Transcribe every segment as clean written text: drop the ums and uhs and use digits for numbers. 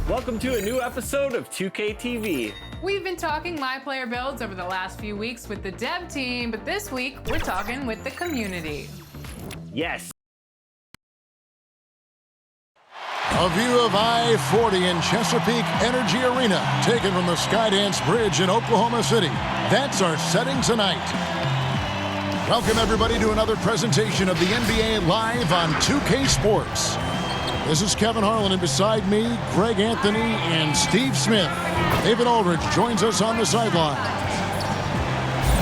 Welcome to a new episode of 2K TV. We've been talking My Player builds over the last few weeks with the dev team, but this week we're talking with the community. Yes. A view of I-40 in Chesapeake Energy Arena, taken from the Skydance Bridge in Oklahoma City. That's our setting tonight. Welcome everybody to another presentation of the NBA live on 2K Sports. This is Kevin Harlan, and beside me, Greg Anthony and Steve Smith. David Aldridge joins us on the sideline.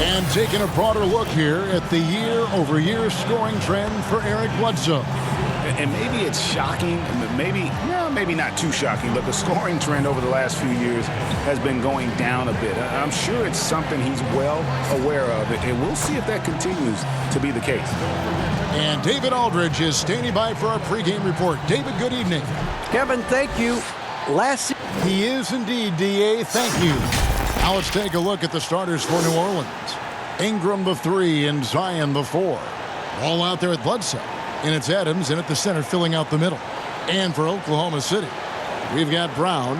And taking a broader look here at the year-over-year scoring trend for Eric Bledsoe. And maybe it's shocking, maybe not too shocking, but the scoring trend over the last few years has been going down a bit. I'm sure it's something he's well aware of, and we'll see if that continues to be the case. And David Aldridge is standing by for our pregame report. David, good evening. Kevin, thank you. He is indeed, D.A. Thank you. Now let's take a look at the starters for New Orleans. Ingram the 3 and Zion the 4. All out there at Bledsoe. And it's Adams in at the center filling out the middle. And for Oklahoma City, we've got Brown,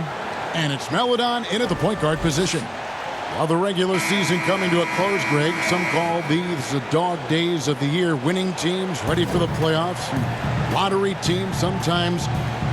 and it's Melodon in at the point guard position. While the regular season coming to a close, Greg, some call these the dog days of the year. Winning teams ready for the playoffs. Lottery teams sometimes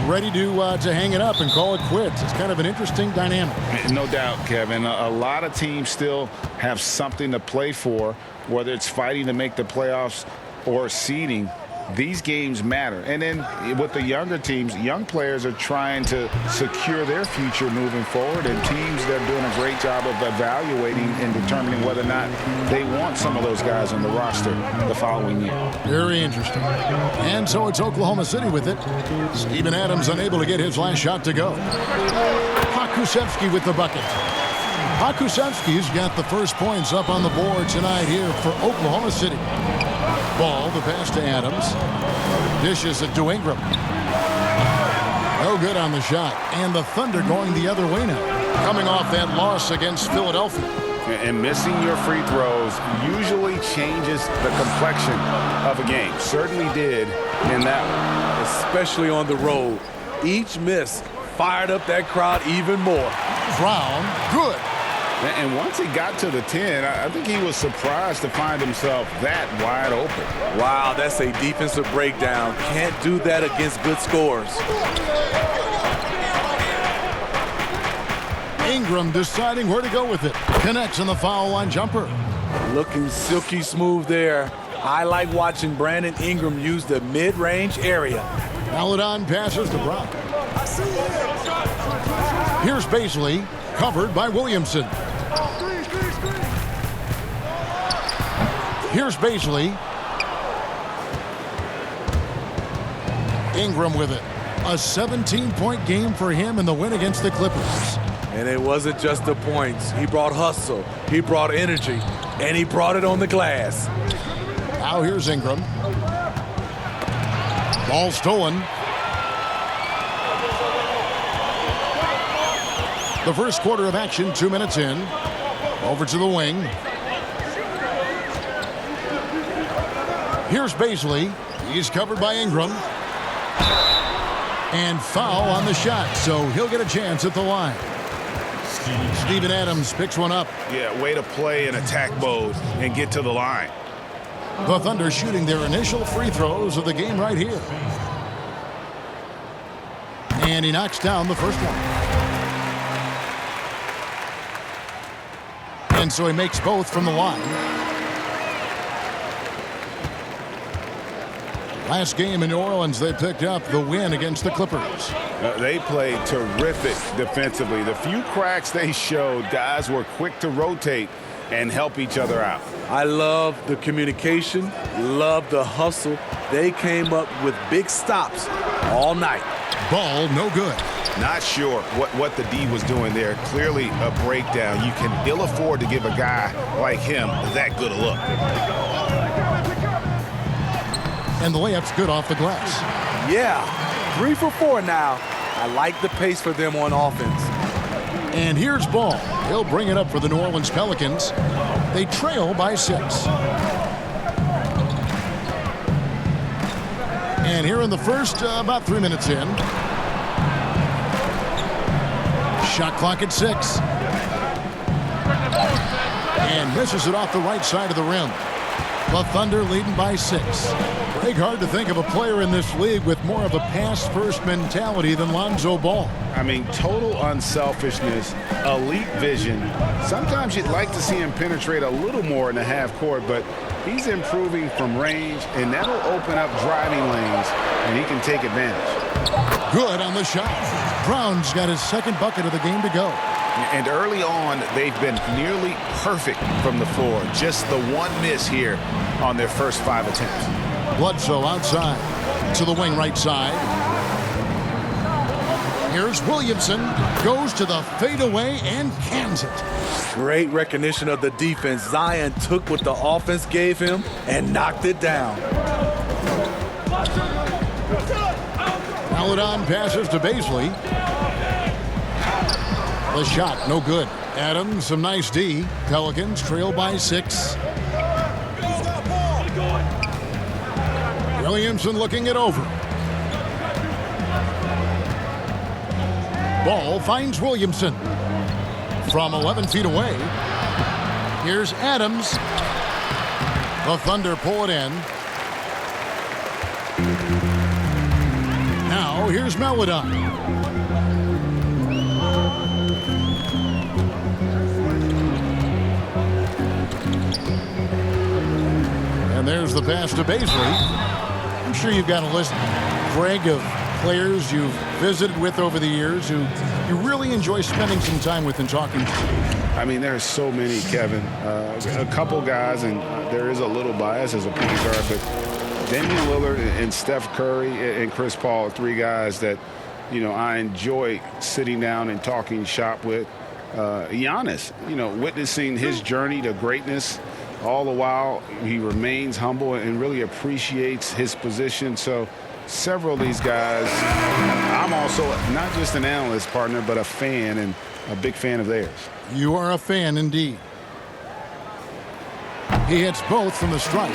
ready to hang it up and call it quits. It's kind of an interesting dynamic. No doubt, Kevin. A lot of teams still have something to play for, whether it's fighting to make the playoffs or seeding. These games matter. And then with the younger teams, young players are trying to secure their future moving forward, and teams that are doing a great job of evaluating and determining whether or not they want some of those guys on the roster the following year. Very interesting. And so it's Oklahoma City with it. Steven Adams unable to get his last shot to go. Hakusevsky with the bucket. Hakusevsky's got the first points up on the board tonight here for Oklahoma City. Ball, the pass to Adams. Dishes it to Ingram. No good on the shot. And the Thunder going the other way now. Coming off that loss against Philadelphia. And missing your free throws usually changes the complexion of a game. Certainly did in that one. Especially on the road. Each miss fired up that crowd even more. Brown, good. And once he got to the 10, I think he was surprised to find himself that wide open. Wow, that's a defensive breakdown. Can't do that against good scores. Ingram deciding where to go with it. Connects on the foul line jumper. Looking silky smooth there. I like watching Brandon Ingram use the mid-range area. Melodon passes to Brown. Here's Baisley, covered by Williamson. Here's Baisley. Ingram with it. A 17-point game for him in the win against the Clippers. And it wasn't just the points. He brought hustle, he brought energy, and he brought it on the glass. Now here's Ingram. Ball stolen. The first quarter of action, 2 minutes in. Over to the wing. Here's Baisley. He's covered by Ingram. And foul on the shot, so he'll get a chance at the line. Steven Adams picks one up. Yeah, way to play in attack mode and get to the line. The Thunder shooting their initial free throws of the game right here. And he knocks down the first one. And so he makes both from the line. Last game in New Orleans, they picked up the win against the Clippers. They played terrific defensively. The few cracks they showed, guys were quick to rotate and help each other out. I love the communication, love the hustle. They came up with big stops all night. Ball, no good. Not sure what the D was doing there. Clearly a breakdown. You can ill afford to give a guy like him that good a look. And the layup's good off the glass. Yeah, 3 for 4 now. I like the pace for them on offense. And here's Ball. He'll bring it up for the New Orleans Pelicans. They trail by 6. And here in the first, about 3 minutes in. Shot clock at 6. And misses it off the right side of the rim. The Thunder leading by 6. Pretty hard to think of a player in this league with more of a pass-first mentality than Lonzo Ball. I mean, total unselfishness, elite vision. Sometimes you'd like to see him penetrate a little more in the half court, but he's improving from range, and that'll open up driving lanes, and he can take advantage. Good on the shot. Brown's got his second bucket of the game to go. And early on, they've been nearly perfect from the floor. Just the one miss here on their first 5 attempts. Bledsoe outside to the wing right side. Here's Williamson. Goes to the fadeaway and cans it. Great recognition of the defense. Zion took what the offense gave him and knocked it down. Paladon passes to Baisley. The shot, no good. Adams, some nice D. Pelicans trail by 6. Williamson looking it over. Ball finds Williamson. From 11 feet away. Here's Adams. The Thunder pull it in. Now here's Paladon. And there's the pass to Baisley. I'm sure you've got a list, Greg, of players you've visited with over the years who you really enjoy spending some time with and talking to. I mean, there's so many, Kevin. A couple guys, and there is a little bias as a point guard, but Damian Lillard and Steph Curry and Chris Paul are 3 guys that, you know, I enjoy sitting down and talking shop with. Giannis, you know, witnessing his journey to greatness. All the while, he remains humble and really appreciates his position. So several of these guys, I'm also not just an analyst partner, but a fan and a big fan of theirs. You are a fan indeed. He hits both from the stripe.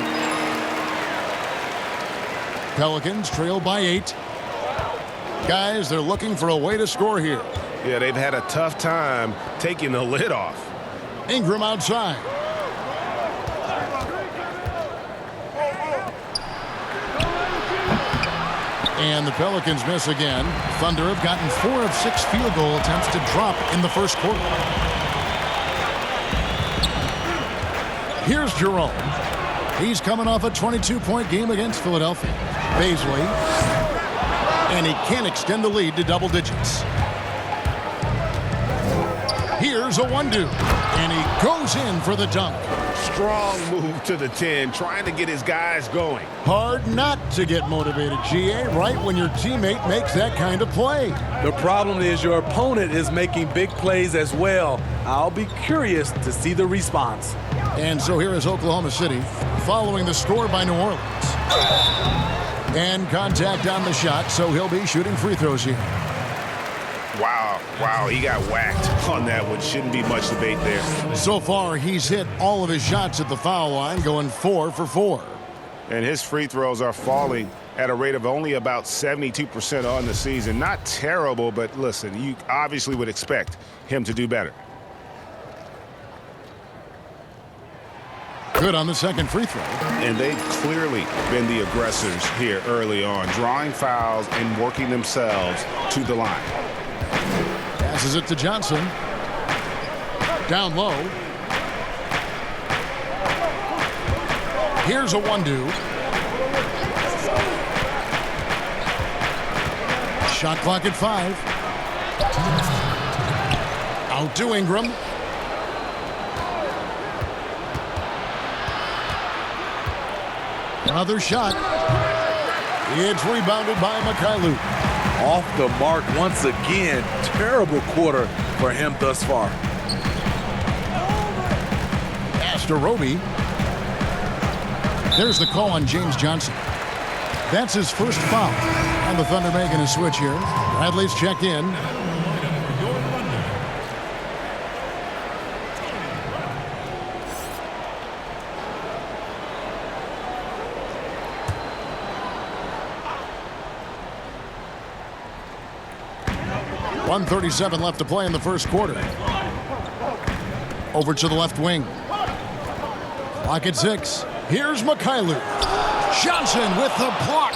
Pelicans trail by 8. Guys, they're looking for a way to score here. Yeah, they've had a tough time taking the lid off. Ingram outside. And the Pelicans miss again. Thunder have gotten 4 of 6 field goal attempts to drop in the first quarter. Here's Jerome. He's coming off a 22-point game against Philadelphia. Baisley. And he can't extend the lead to double digits. Here's a 1-2. And he goes in for the dunk. Strong move to the 10, trying to get his guys going. Hard not to get motivated, GA, right when your teammate makes that kind of play. The problem is your opponent is making big plays as well. I'll be curious to see the response. And so here is Oklahoma City following the score by New Orleans. And contact on the shot, so he'll be shooting free throws here. Wow, he got whacked on that one. Shouldn't be much debate there. So far, he's hit all of his shots at the foul line, going 4 for 4. And his free throws are falling at a rate of only about 72% on the season. Not terrible, but listen, you obviously would expect him to do better. Good on the second free throw. And they've clearly been the aggressors here early on, drawing fouls and working themselves to the line. Passes it to Johnson. Down low. Here's a 1-2. Shot clock at 5. Out to Ingram. Another shot. It's rebounded by Mikhailuk. Off the mark once again. Terrible quarter for him thus far. Pass to Roby. There's the call on James Johnson. That's his first foul. And the Thunder making a switch here. Bradley's checked in. 1:37 left to play in the first quarter. Over to the left wing. Clock at 6. Here's Mikhailu. Johnson with the block.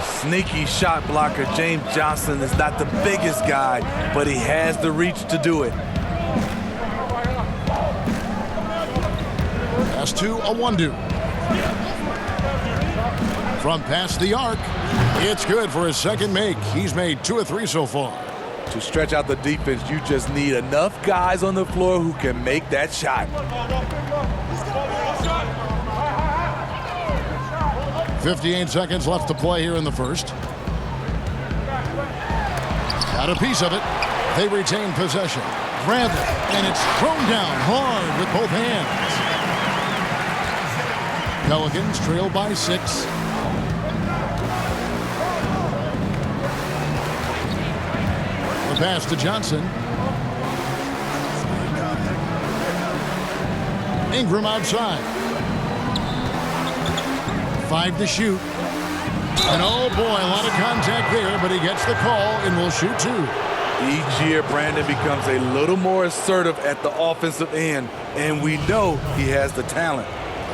Sneaky shot blocker. James Johnson is not the biggest guy, but he has the reach to do it. Pass to Awandu. From past the arc. It's good for his second make. He's made 2 of 3 so far. To stretch out the defense, you just need enough guys on the floor who can make that shot. 58 seconds left to play here in the first. Got a piece of it. They retain possession. Bradley, and it's thrown down hard with both hands. Pelicans trail by 6. The pass to Johnson. Ingram outside. 5 to shoot. And oh boy, a lot of contact there, but he gets the call and will shoot 2. Each year, Brandon becomes a little more assertive at the offensive end, and we know he has the talent.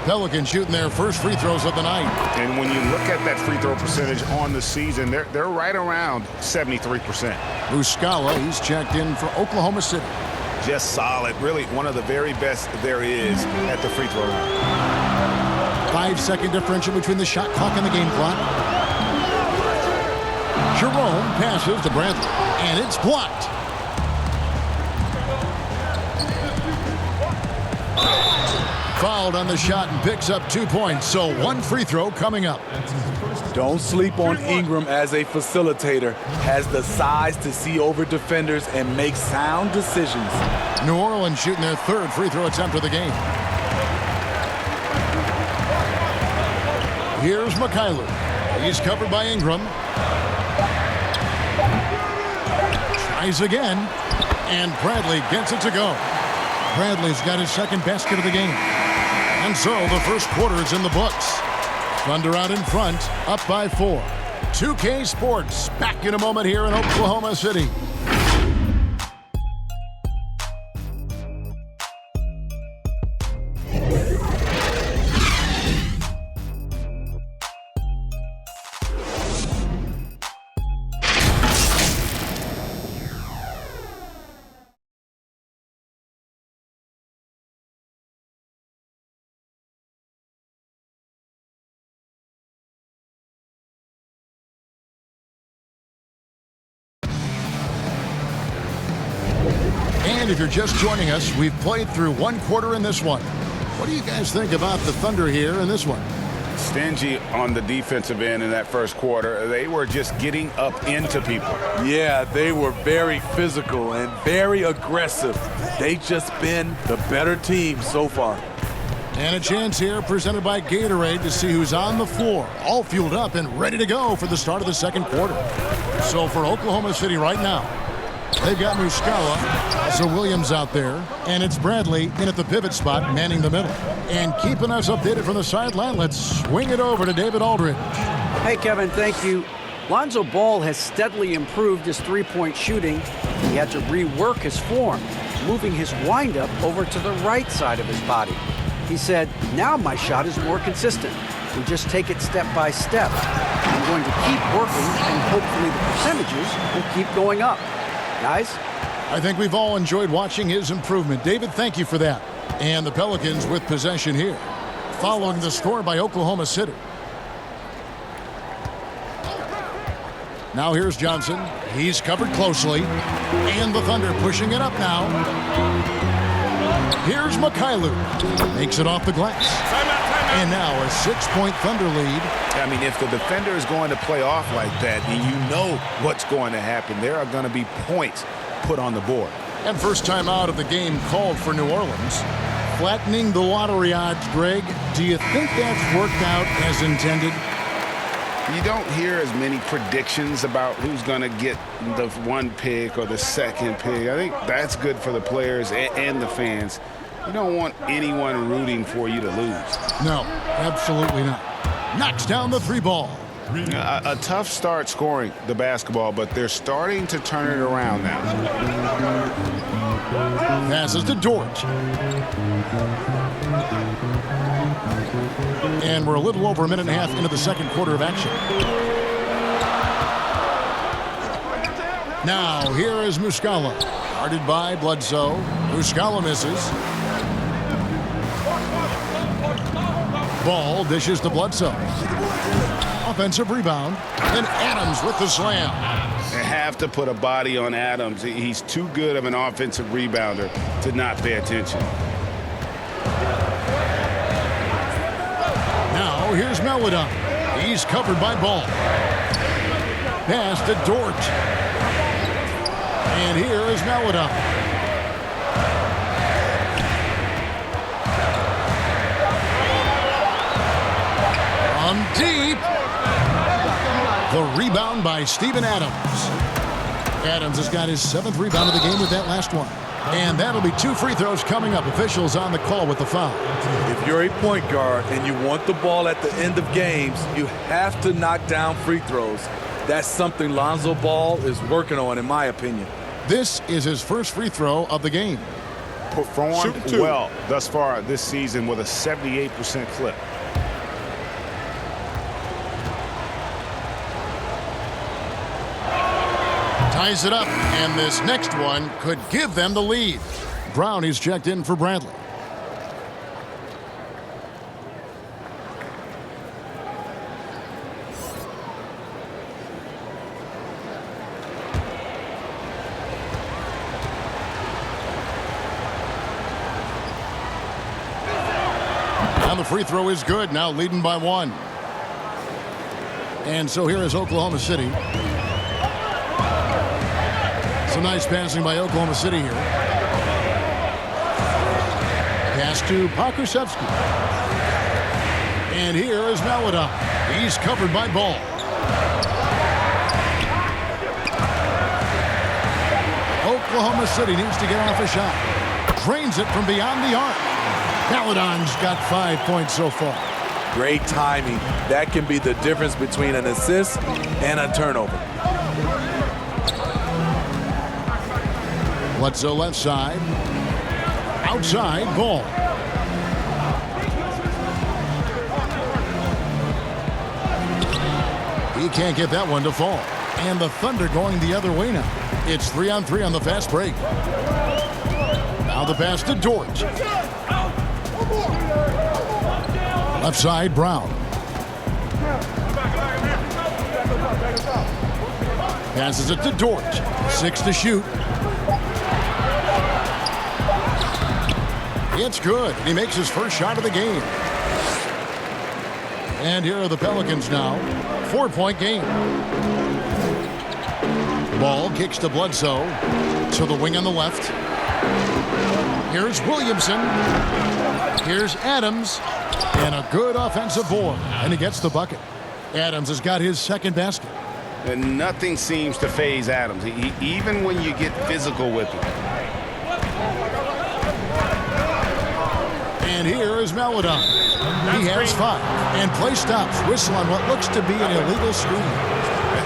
Pelicans shooting their first free throws of the night. And when you look at that free throw percentage on the season, they're right around 73%. Muscala, he's checked in for Oklahoma City. Just solid. Really one of the very best there is at the free throw line. 5-second differential between the shot clock and the game clock. Jerome passes to Bradley, and it's blocked. Fouled on the shot and picks up 2 points, so 1 free throw coming up. Don't sleep on Ingram as a facilitator. Has the size to see over defenders and make sound decisions. New Orleans shooting their 3rd free throw attempt of the game. Here's Mikhailu. He's covered by Ingram. Tries again, and Bradley gets it to go. Bradley's got his 2nd basket of the game. And so the first quarter is in the books. Thunder out in front, up by 4. 2K Sports back in a moment here in Oklahoma City. And if you're just joining us, we've played through 1 quarter in this one. What do you guys think about the Thunder here in this one? Stingy on the defensive end in that first quarter. They were just getting up into people. Yeah, they were very physical and very aggressive. They just been the better team so far. And a chance here presented by Gatorade to see who's on the floor, all fueled up and ready to go for the start of the second quarter. So for Oklahoma City right now, they've got Muscala, also Williams out there, and it's Bradley in at the pivot spot, manning the middle. And keeping us updated from the sideline, let's swing it over to David Aldridge. Hey, Kevin, thank you. Lonzo Ball has steadily improved his three-point shooting. He had to rework his form, moving his windup over to the right side of his body. He said, now my shot is more consistent. We just take it step by step. I'm going to keep working, and hopefully the percentages will keep going up. Guys? I think we've all enjoyed watching his improvement. David, thank you for that. And the Pelicans with possession here, following the score by Oklahoma City. Now here's Johnson. He's covered closely. And the Thunder pushing it up now. Here's Mikhailu. Makes it off the glass. And now a 6-point Thunder lead. I mean, if the defender is going to play off like that, and you know what's going to happen, there are going to be points put on the board. And first time out of the game called for New Orleans. Flattening the lottery odds, Greg. Do you think that's worked out as intended? You don't hear as many predictions about who's going to get the 1 pick or the 2nd pick. I think that's good for the players and the fans. You don't want anyone rooting for you to lose. No, absolutely not. Knocks down the 3 ball. A tough start scoring the basketball, but they're starting to turn it around now. Passes to George. And we're a little over a minute and a half into the second quarter of action. Now, here is Muscala. Guarded by Bledsoe. Muscala misses. Ball dishes to Bledsoe. Offensive rebound. And Adams with the slam. They have to put a body on Adams. He's too good of an offensive rebounder to not pay attention. Now, here's Melodon. He's covered by Ball. Pass to Dort. And here is Melodon. From deep. The rebound by Steven Adams. Adams has got his 7th rebound of the game with that last one. And that'll be 2 free throws coming up. Officials on the call with the foul. If you're a point guard and you want the ball at the end of games, you have to knock down free throws. That's something Lonzo Ball is working on, in my opinion. This is his first free throw of the game. Performed well thus far this season with a 78% clip. Ties it up, and this next one could give them the lead. Brown is checked in for Bradley. And the free throw is good, now leading by 1. And so here is Oklahoma City. Some nice passing by Oklahoma City here. Pass to Pokusevski. And here is Melodon. He's covered by Ball. Oklahoma City needs to get off a shot. Drains it from beyond the arc. Melodon's got 5 points so far. Great timing. That can be the difference between an assist and a turnover. Bledsoe left side. Outside, Ball. He can't get that one to fall. And the Thunder going the other way now. It's 3-on-3 on the fast break. Now the pass to Dort. Left side, Brown. Passes it to Dort. 6 to shoot. It's good. He makes his first shot of the game. And here are the Pelicans now. 4-point game. Ball kicks to Bledsoe. To the wing on the left. Here's Williamson. Here's Adams. And a good offensive board. And he gets the bucket. Adams has got his second basket. And nothing seems to faze Adams, even when you get physical with him. And here is Melodon. He has 5. And play stops. Whistle on what looks to be an illegal screen.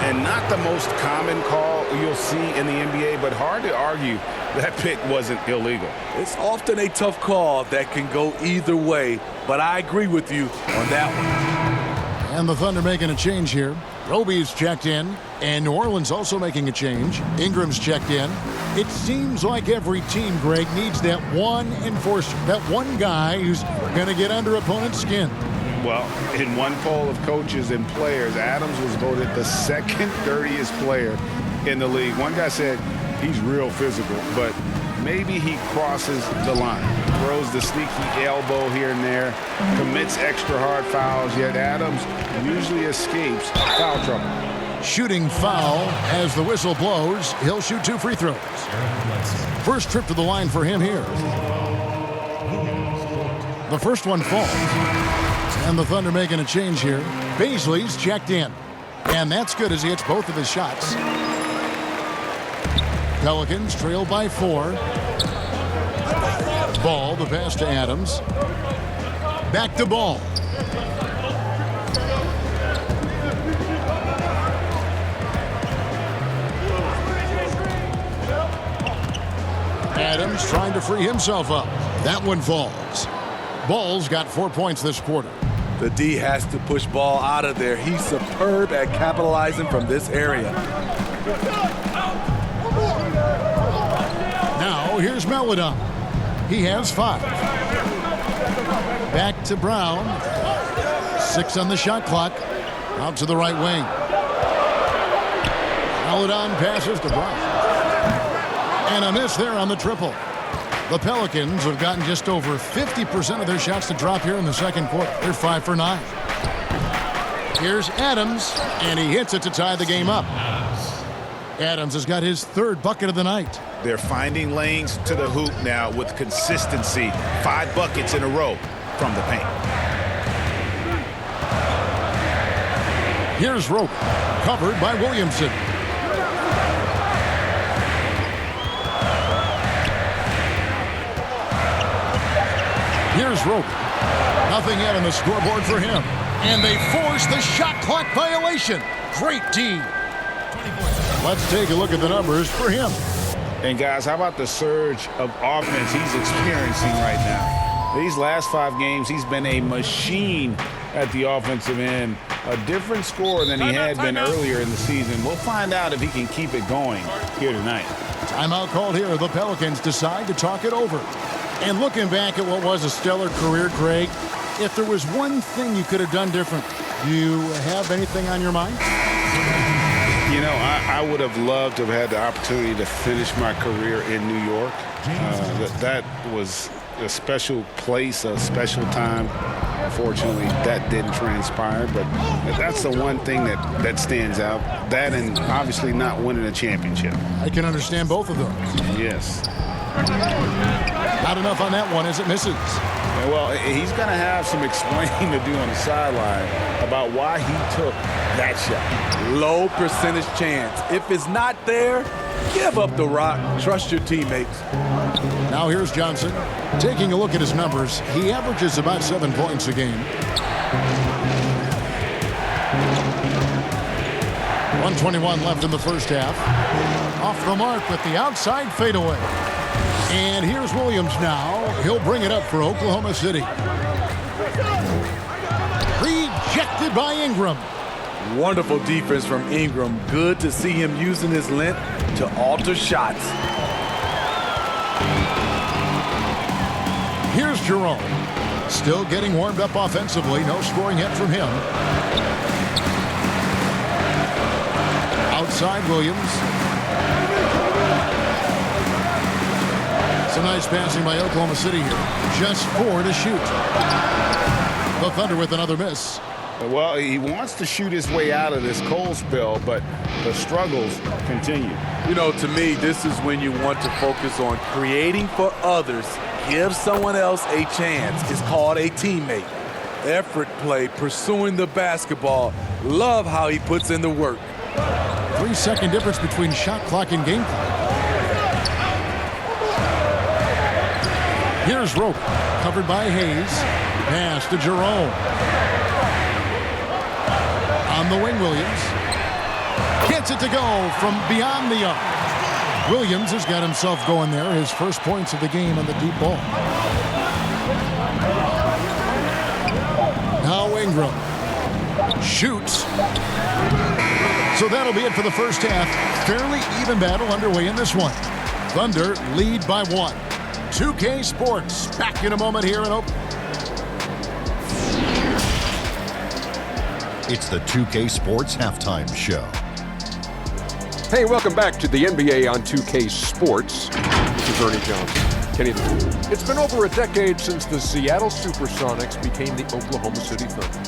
And not the most common call you'll see in the NBA, but hard to argue that pick wasn't illegal. It's often a tough call that can go either way, but I agree with you on that one. And the Thunder making a change here. Roby's checked in, and New Orleans also making a change. Ingram's checked in. It seems like every team, Greg, needs that one enforcer, that one guy who's going to get under opponent's skin. Well, in one poll of coaches and players, Adams was voted the second dirtiest player in the league. One guy said he's real physical, but maybe he crosses the line. Throws the sneaky elbow here and there, commits extra hard fouls, yet Adams usually escapes foul trouble. Shooting foul as the whistle blows. He'll shoot 2 free throws. First trip to the line for him here. The first one falls. And the Thunder making a change here. Baisley's checked in. And that's good as he hits both of his shots. Pelicans trail by 4. Ball, the pass to Adams. Back to Ball. Williams trying to free himself up. That one falls. Ball's got 4 points this quarter. The D has to push ball out of there. He's superb at capitalizing from this area. Now here's Melodon. He has 5. Back to Brown. 6 on the shot clock. Out to the right wing. Melodon passes to Brown. And a miss there on the triple. The Pelicans have gotten just over 50% of their shots to drop here in the second quarter. They're 5 for 9. Here's Adams, and he hits it to tie the game up. Adams has got his 3rd bucket of the night. They're finding lanes to the hoop now with consistency. 5 buckets in a row from the paint. Here's Rope, covered by Williamson. Here's Rope. Nothing yet on the scoreboard for him. And they force the shot clock violation. Great D. Let's take a look at the numbers for him. And guys, how about the surge of offense he's experiencing right now? These last 5 games, he's been a machine at the offensive end. A different scorer than he had been earlier in the season. We'll find out if he can keep it going here tonight. Timeout called here. The Pelicans decide to talk it over. And looking back at what was a stellar career, Craig, if there was one thing you could have done different, do you have anything on your mind? You know, I would have loved to have had the opportunity to finish my career in New York. That was a special place, a special time. Unfortunately, that didn't transpire, but that's the one thing that stands out. That and obviously not winning a championship. I can understand both of those. Yes. Not enough on that one as it misses. Well, he's going to have some explaining to do on the sideline about why he took that shot. Low percentage chance. If it's not there, give up the rock. Trust your teammates. Now here's Johnson. Taking a look at his numbers, he averages about 7 points a game. 1:21 left in the first half. Off the mark with the outside fadeaway. And here's Williams now. He'll bring it up for Oklahoma City. Rejected by Ingram. Wonderful defense from Ingram. Good to see him using his length to alter shots. Here's Jerome. Still getting warmed up offensively. No scoring yet from him. Outside Williams. Some nice passing by Oklahoma City here. Just 4 to shoot. The Thunder with another miss. Well, he wants to shoot his way out of this cold spell, but the struggles continue. You know, to me, this is when you want to focus on creating for others. Give someone else a chance. It's called a teammate. Effort play, pursuing the basketball. Love how he puts in the work. 3-second difference between shot clock and game clock. Here's Rope, covered by Hayes. Pass to Jerome. On the wing, Williams. Gets it to go from beyond the arc. Williams has got himself going there. His first points of the game on the deep ball. Now Ingram. Shoots. So that'll be it for the first half. Fairly even battle underway in this one. Thunder lead by 1. 2K Sports back in a moment here in Oakland. It's the 2K Sports Halftime Show. Hey, welcome back to the NBA on 2K Sports. This is Ernie Johnson. Kenny, it's been over a decade since the Seattle Supersonics became the Oklahoma City Thunder.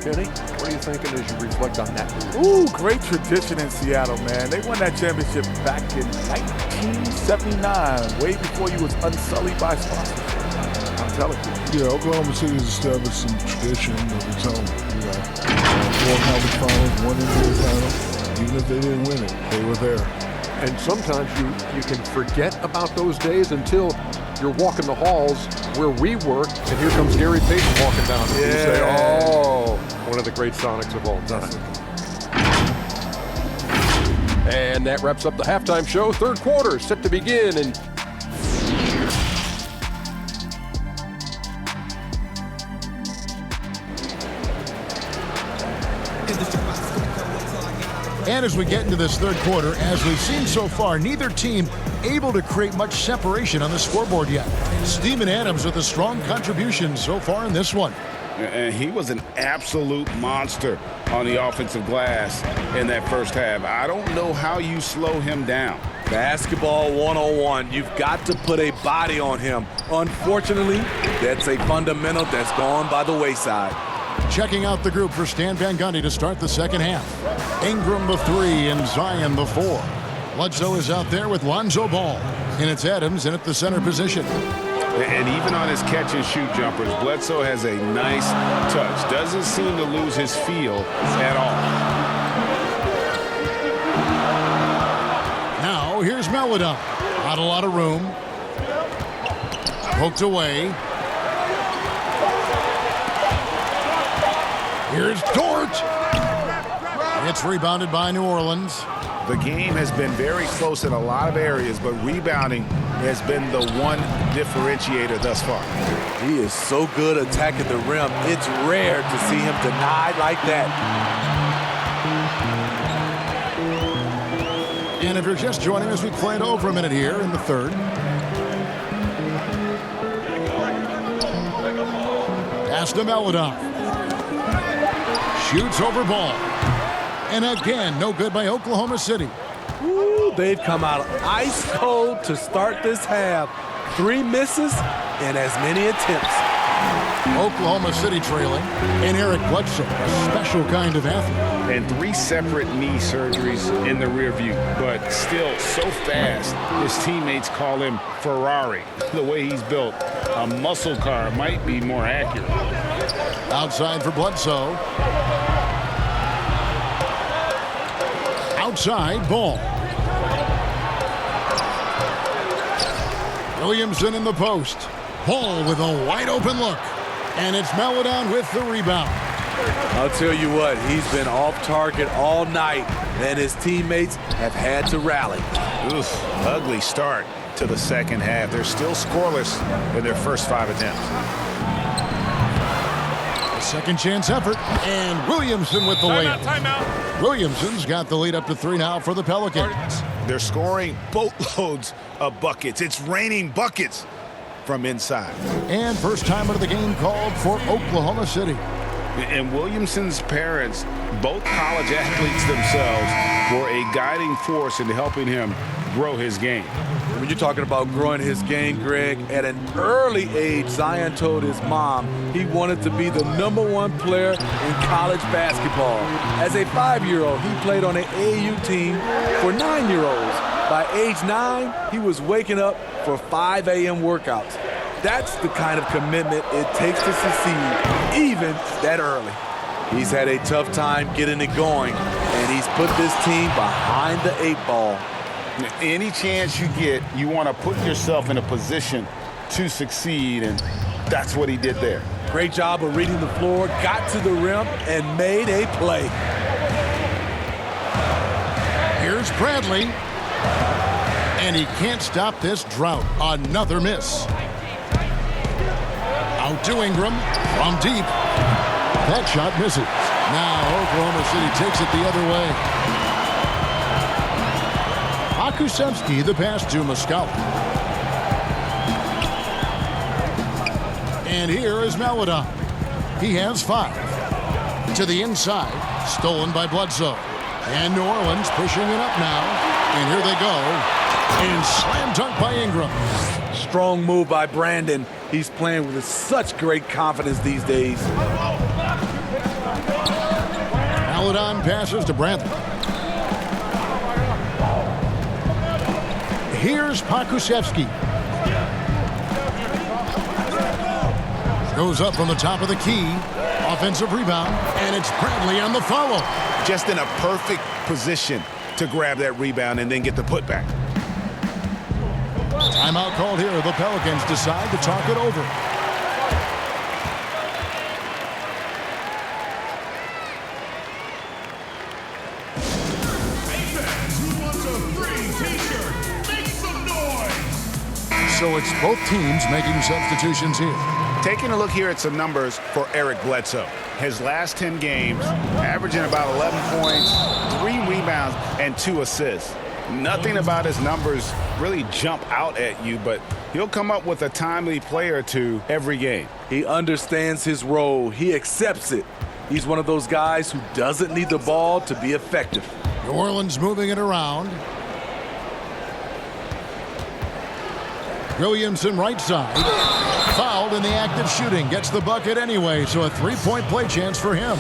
Kenny, what are you thinking as you reflect on that? Ooh, great tradition in Seattle, man. They won that championship back in 1979, way before you was unsullied by sponsorship. I'm telling you. Yeah, Oklahoma City has established some tradition of its own. You know, 4 conference finals, 1 NBA final. Even if they didn't win it, they were there. And sometimes you can forget about those days until you're walking the halls where we work, and here comes Gary Payton walking down. And you say, oh, one of the great Sonics of all time. And that wraps up the halftime show. Third quarter set to begin. And And as we get into this third quarter, as we've seen so far, neither team able to create much separation on the scoreboard yet. Steven Adams with a strong contribution so far in this one. And he was an absolute monster on the offensive glass in that first half. I don't know how you slow him down. Basketball 101. You've got to put a body on him. Unfortunately, that's a fundamental that's gone by the wayside. Checking out the group for Stan Van Gundy to start the second half. Ingram the 3 and Zion the 4. Bledsoe is out there with Lonzo Ball. And it's Adams in at the center position. And even on his catch-and-shoot jumpers, Bledsoe has a nice touch. Doesn't seem to lose his feel at all. Now, here's Melodon. Not a lot of room. Poked away. Here's Dort. It's rebounded by New Orleans. The game has been very close in a lot of areas, but rebounding has been the one differentiator thus far. He is so good attacking the rim. It's rare to see him denied like that. And if you're just joining us, we played over a minute here in the third. Pass to Melodon. Shoots over Ball. And again, no good by Oklahoma City. Ooh, they've come out ice cold to start this half. 3 misses and as many attempts. Oklahoma City trailing. And Eric Bledsoe, a special kind of athlete. And 3 separate knee surgeries in the rear view, but still so fast, his teammates call him Ferrari. The way he's built, a muscle car might be more accurate. Outside for Bledsoe. Outside, Ball. Williamson in the post. Ball with a wide open look. And it's Melodon with the rebound. I'll tell you what, he's been off target all night, and his teammates have had to rally. Oof, ugly start to the second half. They're still scoreless in their first 5 attempts. Second chance effort, and Williamson with the layup. Timeout. Williamson's got the lead up to 3 now for the Pelicans. They're scoring boatloads of buckets. It's raining buckets from inside. And first timer of the game called for Oklahoma City. And Williamson's parents, both college athletes themselves, were a guiding force in helping him grow his game. When you're talking about growing his game, Greg, at an early age, Zion told his mom he wanted to be the #1 player in college basketball. As a 5-year-old, he played on an AAU team for 9-year-olds. By age 9, he was waking up for 5 a.m. workouts. That's the kind of commitment it takes to succeed, even that early. He's had a tough time getting it going, and he's put this team behind the 8 ball. Any chance you get, you want to put yourself in a position to succeed, and that's what he did there. Great job of reading the floor, got to the rim, and made a play. Here's Bradley. And he can't stop this drought. Another miss. Out to Ingram from deep. That shot misses. Now Oklahoma City takes it the other way. Pakusevsky, the pass to Muscala. And here is Melodon. He has 5. To the inside, stolen by Bledsoe. And New Orleans pushing it up now. And here they go. And slam dunk by Ingram. Strong move by Brandon. He's playing with such great confidence these days. Melodon passes to Bradley. Here's Pakusevsky. Goes up from the top of the key. Offensive rebound. And it's Bradley on the follow. Just in a perfect position to grab that rebound and then get the putback. Timeout called here. The Pelicans decide to talk it over. So it's both teams making substitutions here. Taking a look here at some numbers for Eric Bledsoe. His last 10 games, averaging about 11 points, 3 rebounds, and 2 assists. Nothing about his numbers really jump out at you, but he'll come up with a timely play or two every game. He understands his role. He accepts it. He's one of those guys who doesn't need the ball to be effective. New Orleans moving it around. Williamson right side. Fouled in the act of shooting. Gets the bucket anyway, so a 3-point play chance for him.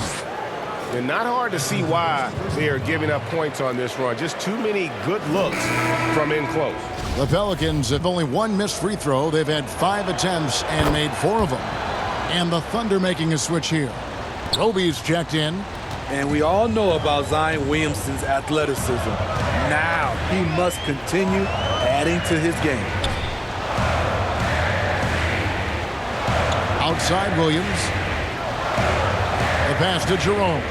And not hard to see why they are giving up points on this run. Just too many good looks from in close. The Pelicans have only 1 missed free throw. They've had 5 attempts and made 4 of them. And the Thunder making a switch here. Roby's checked in. And we all know about Zion Williamson's athleticism. Now he must continue adding to his game. Outside Williams. The pass to Jerome.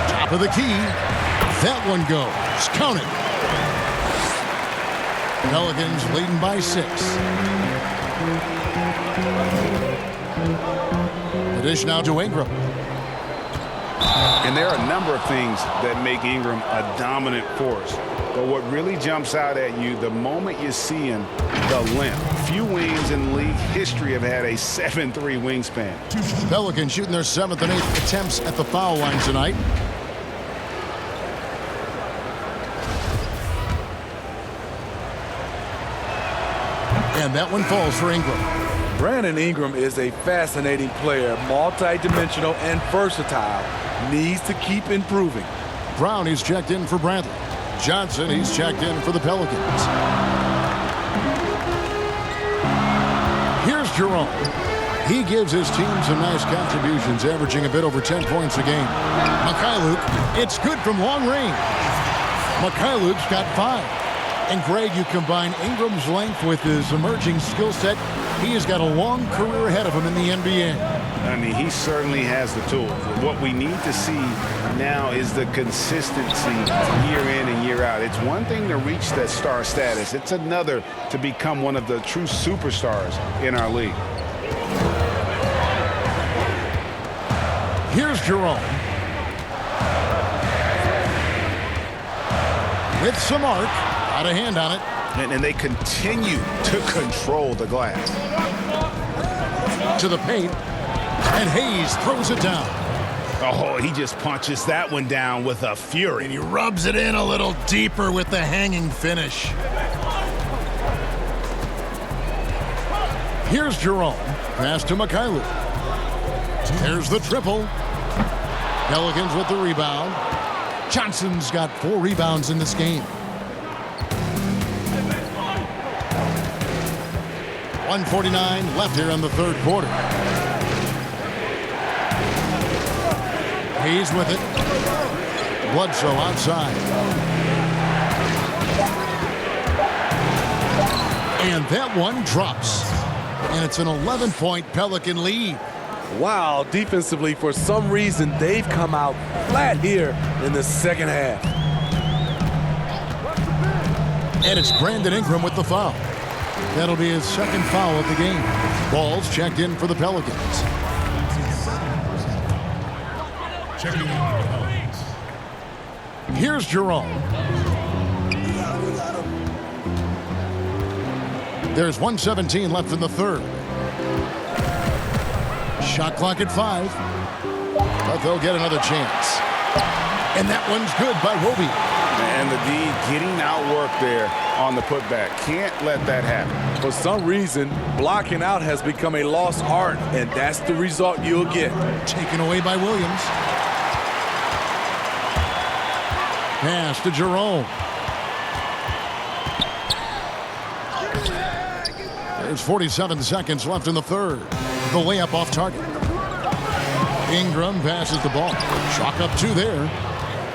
Top of the key. That one goes. Count it. Pelicans leading by 6. The dish now to Ingram. And there are a number of things that make Ingram a dominant force. But what really jumps out at you the moment you see him, the length. Few wings in league history have had a 7'3" wingspan. Pelicans shooting their 7th and 8th attempts at the foul line tonight. And that one falls for Ingram. Brandon Ingram is a fascinating player, multi-dimensional and versatile. Needs to keep improving. Brown, he's checked in for Bradley. Johnson, he's checked in for the Pelicans. Here's Jerome. He gives his team some nice contributions, averaging a bit over 10 points a game. Mikhailuk, it's good from long range. Mikhailuk's got 5. And Greg, you combine Ingram's length with his emerging skill set, he has got a long career ahead of him in the NBA. I mean, he certainly has the tools. What we need to see now is the consistency year in and year out. It's one thing to reach that star status. It's another to become one of the true superstars in our league. Here's Jerome. With some arc. Got a hand on it. And they continue to control the glass. To the paint. And Hayes throws it down. Oh, he just punches that one down with a fury. And he rubs it in a little deeper with the hanging finish. Here's Jerome. Pass to Mikhailuk. There's the triple. Pelicans with the rebound. Johnson's got 4 rebounds in this game. 1:49 left here in the 3rd quarter. Hayes with it. Bledsoe outside. And that one drops. And it's an 11-point Pelican lead. Wow, defensively, for some reason, they've come out flat here in the 2nd half. And it's Brandon Ingram with the foul. That'll be his 2nd foul of the game. Ball's checked in for the Pelicans. Here's Jerome. There's 1:17 left in the 3rd. Shot clock at 5. But they'll get another chance. And that one's good by Roby. And the D getting outworked there on the putback. Can't let that happen. For some reason, blocking out has become a lost art, and that's the result you'll get. Taken away by Williams. Pass to Jerome. There's 47 seconds left in the 3rd. The layup off target. Ingram passes the ball. Chalk up 2 there.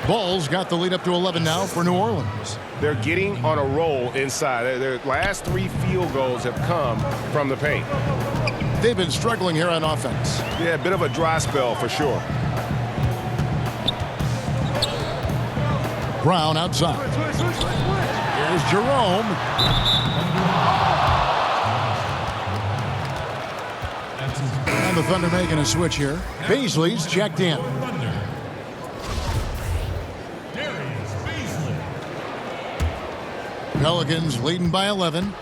Ball's got the lead up to 11 now for New Orleans. They're getting on a roll inside. Their last 3 field goals have come from the paint. They've been struggling here on offense. Yeah, a bit of a dry spell for sure. Brown outside. Here's Jerome. And the Thunder making a switch here. Beasley's checked in. Pelicans leading by 11.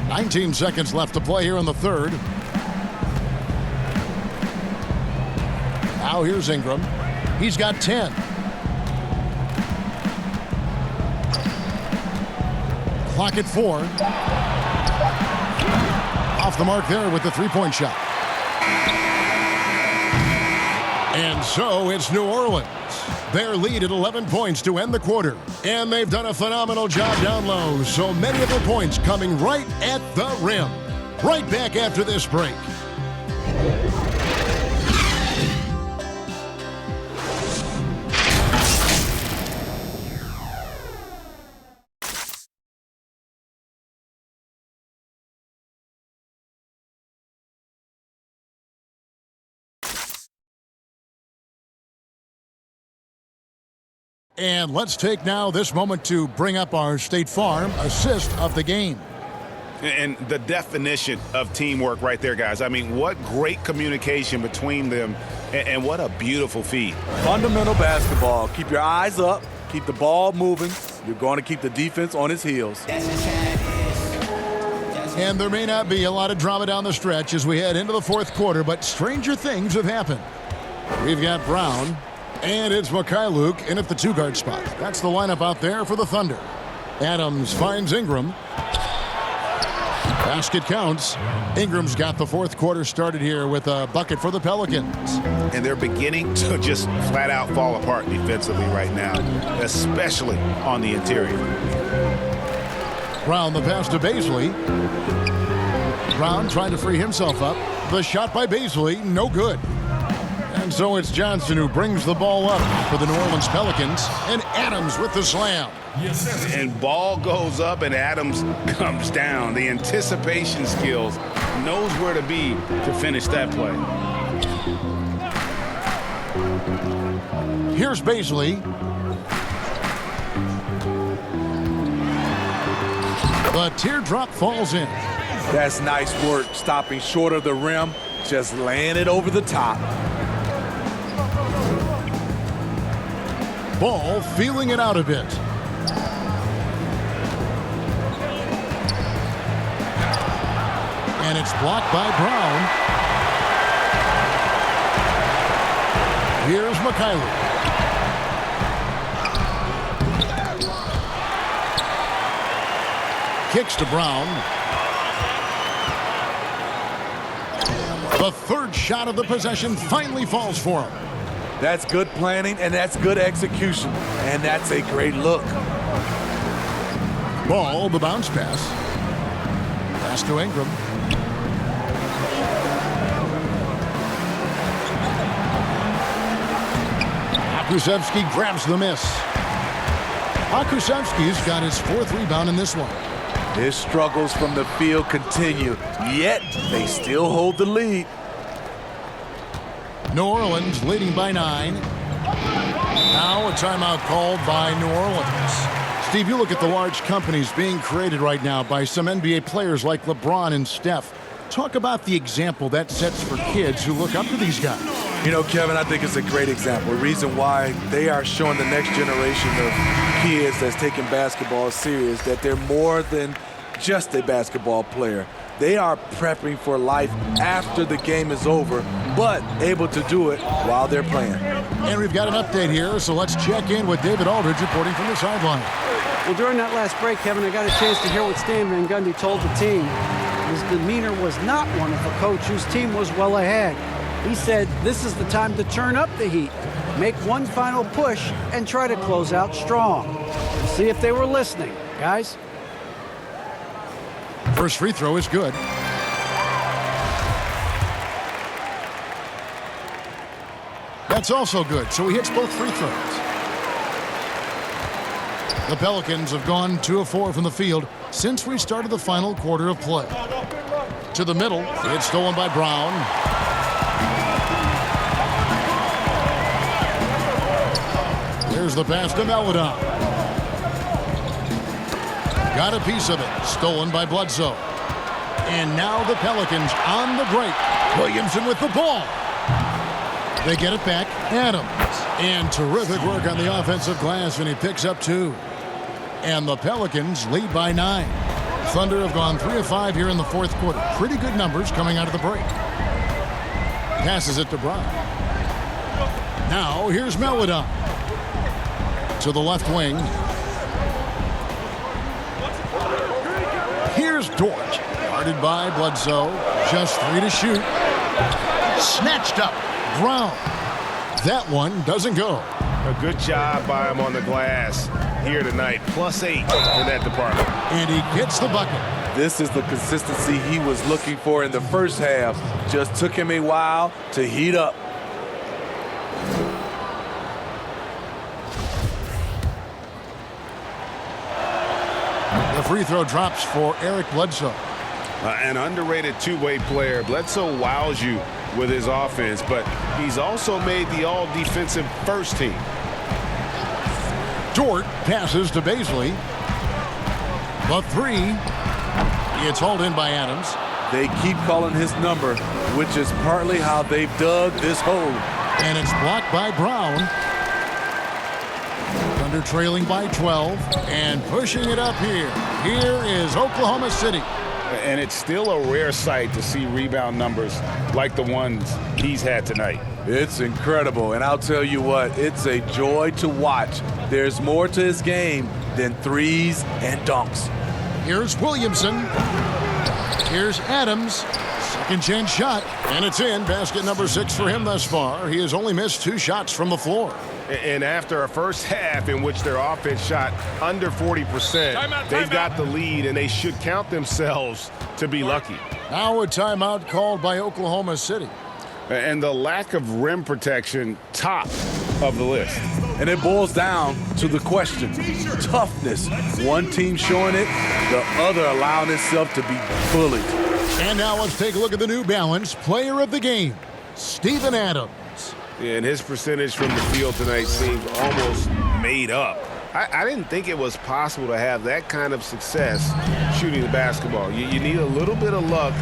19 seconds left to play here in the third. Now here's Ingram. He's got 10. Clock at 4. Off the mark there with the three-point shot. And so it's New Orleans. Their lead at 11 points to end the quarter. And they've done a phenomenal job down low. So many of their points coming right at the rim. Right back after this break. And let's take now this moment to bring up our State Farm assist of the game. And the definition of teamwork right there, guys. I mean, what great communication between them, and what a beautiful feed. Fundamental basketball. Keep your eyes up. Keep the ball moving. You're going to keep the defense on its heels. And there may not be a lot of drama down the stretch as we head into the fourth quarter, but stranger things have happened. We've got Brown. And it's Mikhailuk in at the two-guard spot. That's the lineup out there for the Thunder. Adams finds Ingram. Basket counts. Ingram's got the fourth quarter started here with a bucket for the Pelicans. And they're beginning to just flat-out fall apart defensively right now, especially on the interior. Brown the pass to Baisley. Brown trying to free himself up. The shot by Baisley, no good. And so it's Johnson who brings the ball up for the New Orleans Pelicans, and Adams with the slam. And ball goes up and Adams comes down. The anticipation skills, knows where to be to finish that play. Here's Baisley. The teardrop falls in. That's nice work, stopping short of the rim, just laying it over the top. Ball feeling it out a bit. And it's blocked by Brown. Here's Mikhailuk. Kicks to Brown. The third shot of the possession finally falls for him. That's good planning, and that's good execution. And that's a great look. Ball, the bounce pass. Pass to Ingram. Akusevsky grabs the miss. Akusevsky's got his fourth rebound in this one. His struggles from the field continue, yet they still hold the lead. New Orleans leading by 9. Now a timeout called by New Orleans. Steve, you look at the large companies being created right now by some NBA players like LeBron and Steph. Talk about the example that sets for kids who look up to these guys. You know, Kevin, I think it's a great example. A reason why they are showing the next generation of kids that's taking basketball serious, that they're more than just a basketball player. They are prepping for life after the game is over, but able to do it while they're playing. And we've got an update here, so let's check in with David Aldridge reporting from the sideline. Well, during that last break, Kevin, I got a chance to hear what Stan Van Gundy told the team. His demeanor was not one of a coach whose team was well ahead. He said this is the time to turn up the heat, make one final push, and try to close out strong. See if they were listening, guys. First free throw is good. That's also good, so he hits both free throws. The Pelicans have gone 2 of 4 from the field since we started the final quarter of play. To the middle, it's stolen by Brown. There's the pass to Meladon. Got a piece of it. Stolen by Bledsoe. And now the Pelicans on the break. Williamson with the ball. They get it back. Adams. And terrific work on the offensive glass, and he picks up 2. And the Pelicans lead by 9. Thunder have gone 3 of 5 here in the fourth quarter. Pretty good numbers coming out of the break. Passes it to Brown. Now here's Melodon. To the left wing. Here's Dort. Guarded by Bledsoe. Just 3 to shoot. Snatched up. Brown. That one doesn't go. A good job by him on the glass here tonight. +8 in that department. And he gets the bucket. This is the consistency he was looking for in the first half. Just took him a while to heat up. The free throw drops for Eric Bledsoe. An underrated two-way player. Bledsoe wows you with his offense, but he's also made the all-defensive first team. Dort passes to Baisley. The 3. It's hauled in by Adams. They keep calling his number, which is partly how they've dug this hole. And it's blocked by Brown. Thunder trailing by 12 and pushing it up here. Here is Oklahoma City. And it's still a rare sight to see rebound numbers like the ones he's had tonight. It's incredible, and I'll tell you what, it's a joy to watch. There's more to his game than threes and dunks. Here's Williamson. Here's Adams. Second chance shot, and it's in. Basket number 6 for him thus far. He has only missed 2 shots from the floor. And after a first half in which their offense shot under 40%, they've got the lead, and they should count themselves to be lucky. Now a timeout called by Oklahoma City. And the lack of rim protection, top of the list. And it boils down to the question, toughness. One team showing it, the other allowing itself to be bullied. And now let's take a look at the New Balance player of the game, Steven Adams. Yeah, and his percentage from the field tonight seems almost made up. I didn't think it was possible to have that kind of success shooting the basketball. You need a little bit of luck,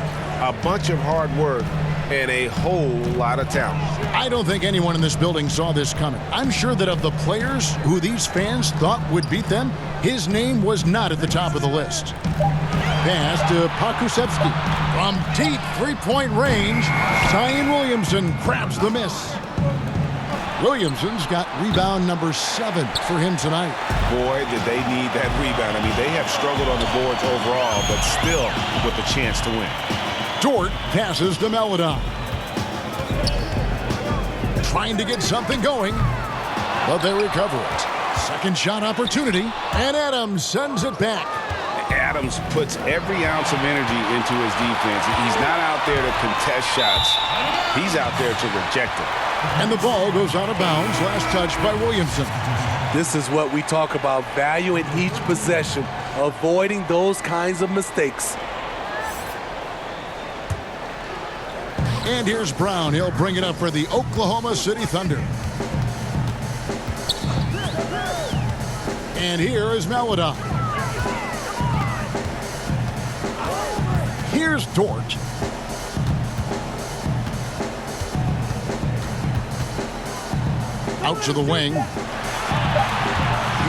a bunch of hard work, and a whole lot of talent. I don't think anyone in this building saw this coming. I'm sure that of the players who these fans thought would beat them, his name was not at the top of the list. Pass to Pakusevsky. From deep three-point range, Zion Williamson grabs the miss. Williamson's got rebound number 7 for him tonight. Boy, did they need that rebound. I mean, they have struggled on the boards overall, but still with a chance to win. Dort passes to Melodon. Trying to get something going, but they recover it. Second shot opportunity, and Adams sends it back. Adams puts every ounce of energy into his defense. He's not out there to contest shots. He's out there to reject them. And the ball goes out of bounds. Last touch by Williamson. This is what we talk about, value in each possession, avoiding those kinds of mistakes. And here's Brown. He'll bring it up for the Oklahoma City Thunder. And here is Melodon. Here's Dort. Out to the wing.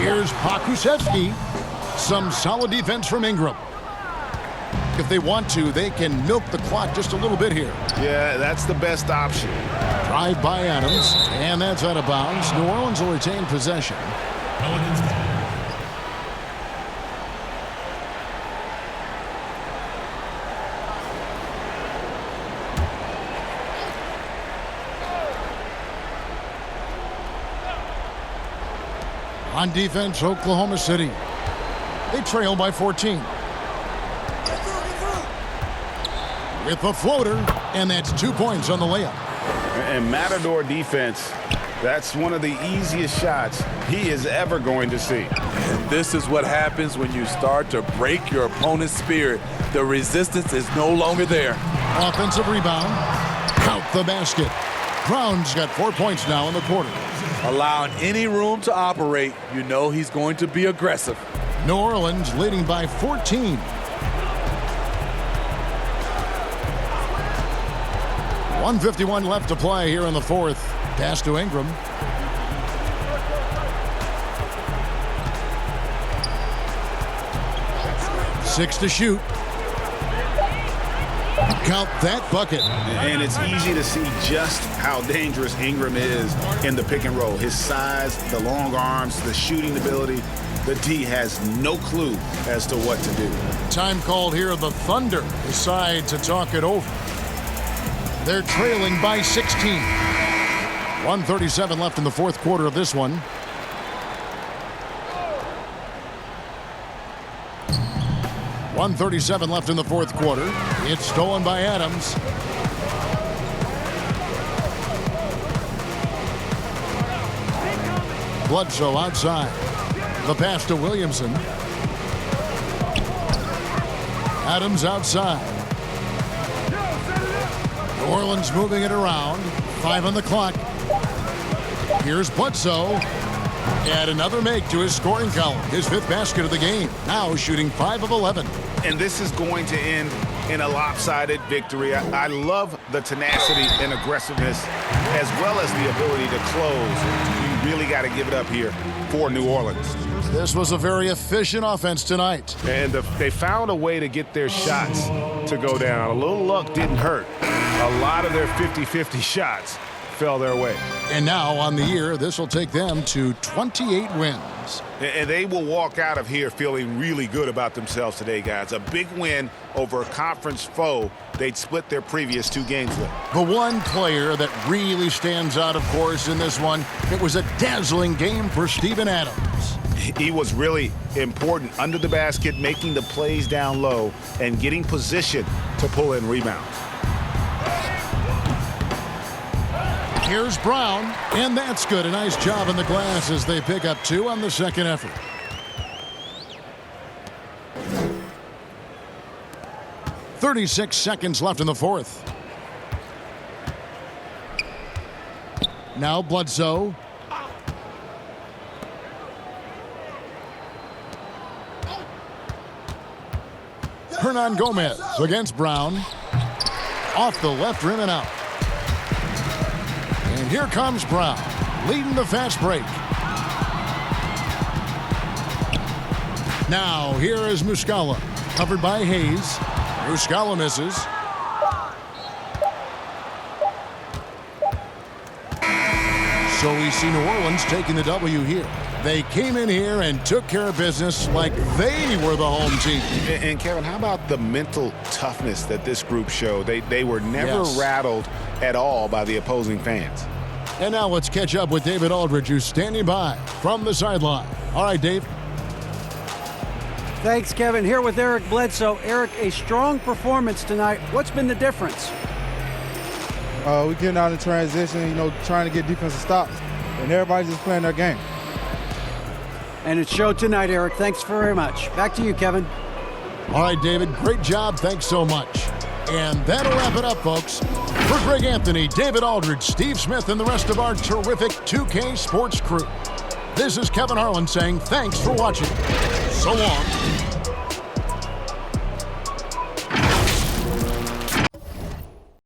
Here's Pakusevsky. Some solid defense from Ingram. If they want to, they can milk the clock just a little bit here. Yeah, that's the best option. Drive by Adams, and that's out of bounds. New Orleans will retain possession. On defense, Oklahoma City. They trail by 14. With the floater, and that's 2 points on the layup. And Matador defense, that's one of the easiest shots he is ever going to see. And this is what happens when you start to break your opponent's spirit. The resistance is no longer there. Offensive rebound. Count the basket. Brown's got 4 points now in the quarter. Allowing any room to operate, you know he's going to be aggressive. New Orleans leading by 14. .151 left to play here in the fourth. Pass to Ingram. 6 to shoot. Count that bucket. And it's easy to see just how dangerous Ingram is in the pick and roll. His size, the long arms, the shooting ability. The D has no clue as to what to do. Time called here. The Thunder decide to talk it over. They're trailing by 16. 1:37 left in the fourth quarter of this one. .137 left in the fourth quarter. It's stolen by Adams. Bledsoe outside. The pass to Williamson. Adams outside. New Orleans moving it around. 5 on the clock. Here's Bledsoe. Add another make to his scoring column. His 5th basket of the game. Now shooting 5 of 11. And this is going to end in a lopsided victory. I love the tenacity and aggressiveness as well as the ability to close. You really got to give it up here for New Orleans. This was a very efficient offense tonight. And they found a way to get their shots to go down. A little luck didn't hurt. A lot of their 50-50 shots fell their way. And now on the year, this will take them to 28 wins. And they will walk out of here feeling really good about themselves today, guys. A big win over a conference foe they'd split their previous 2 games with. The one player that really stands out, of course, in this one, it was a dazzling game for Steven Adams. He was really important under the basket, making the plays down low and getting position to pull in rebounds. Here's Brown, and that's good. A nice job in the glass as they pick up 2 on the second effort. .36 seconds left in the fourth. Now Bledsoe. Hernan Gomez against Brown. Off the left rim and out. And here comes Brown, leading the fast break. Now, here is Muscala, covered by Hayes. Muscala misses. So we see New Orleans taking the W here. They came in here and took care of business like they were the home team. And Kevin, how about the mental toughness that this group showed? They were never rattled at all by the opposing fans. And now let's catch up with David Aldridge, who's standing by from the sideline. All right, Dave. Thanks, Kevin. Here with Eric Bledsoe. Eric, a strong performance tonight. What's been the difference? We're getting out in transition, trying to get defensive stops, and everybody's just playing their game. And it showed tonight, Eric. Thanks very much. Back to you, Kevin. All right, David. Great job. Thanks so much. And that'll wrap it up, folks. For Greg Anthony, David Aldridge, Steve Smith, and the rest of our terrific 2K Sports crew, this is Kevin Harlan saying thanks for watching. So long.